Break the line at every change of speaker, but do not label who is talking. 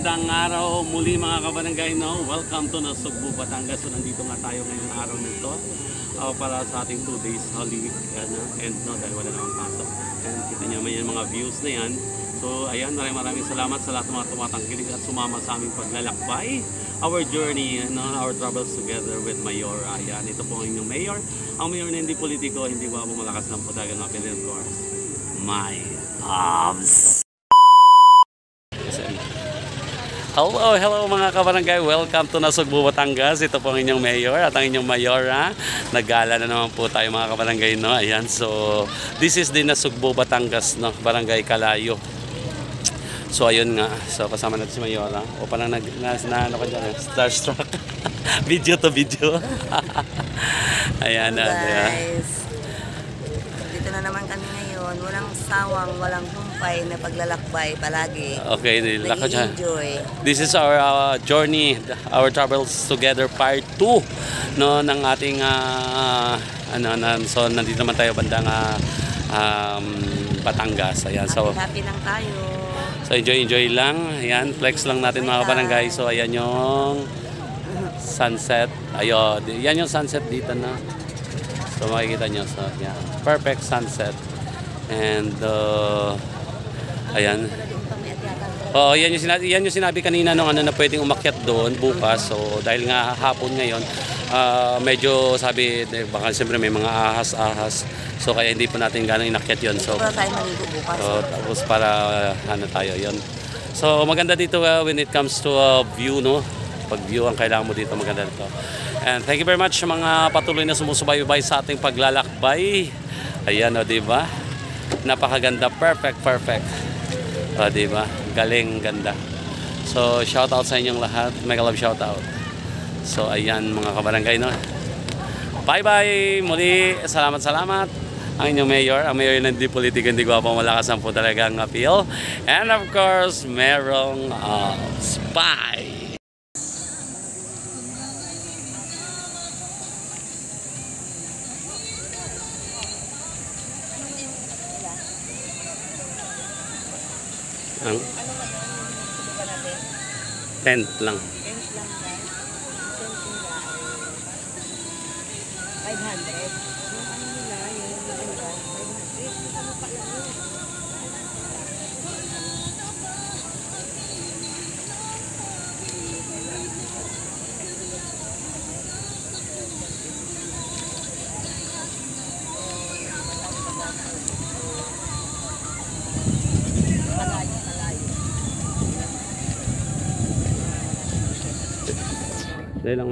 magandang araw muli mga kabarangay, no? Welcome to Nasugbu, Batangas. So nandito nga tayo ngayong araw nito para sa ating 2 days holiday and no, dahil wala namang pasok. And kita nyo naman yung mga views na yan. So ayan, maraming salamat sa lahat ng mga tumatangkilig at sumama sa aming paglalakbay. Our journey, no, our travels together with Mayor. Ayan, ito po ang inyong mayor. Ang mayor na hindi politiko, hindi ba malakas ng putagan ng Philippine Force. My arms. Hello mga kabarangay, welcome to Nasugbu, Batangas. Ito po ang inyong mayor at ang inyong mayora. Naggala na naman po tayo mga kabarangay, no? Ayan, so this is the Nasugbu, Batangas, no? Barangay Kalayo. So ayun nga, so kasama natin si mayora. O parang ano ka dyan, starstruck. Video to video. Ayan na.
Guys, dito na naman kami ngayon. Walang sawang, walang humpay na paglalakbay palagi.
Okay,
nag-enjoy.
This is our journey, our travels together part 2, no, ng ating so nandito naman tayo bandang Batangas. Ayan, so
happy lang tayo.
So enjoy lang. Ayan, flex lang natin mga barangay. So ayan yung sunset. Ayun, yan yung sunset dito na. So makikita nyo, so yeah, perfect sunset. And ayan. Oh, yan yung sinabi kanina nung na pwedeng umakyat doon bukas. So dahil nga hapon ngayon, medyo sabi baka siyempre may mga ahas. So kaya hindi pa natin gano'ng inakyat yon. So
tayo maligo bukas.
Tapos para tayo yon. So maganda dito when it comes to view, no? Pag view ang kailangan mo dito, maganda dito. And thank you very much sa mga patuloy na sumusubaybay sa ating paglalakbay. Ayan, o, diba? Napakaganda, perfect. O, diba? Galing, ganda. So shout out sa inyong lahat. Mega love shout out. So ayan mga kabarangay, no? Bye muli, salamat. Ang inyong mayor, ang mayor na hindi politiko, hindi gwapo, malakas ang po talagang appeal. And of course, merong spy. Ang tent lang.
500.
Dahil lang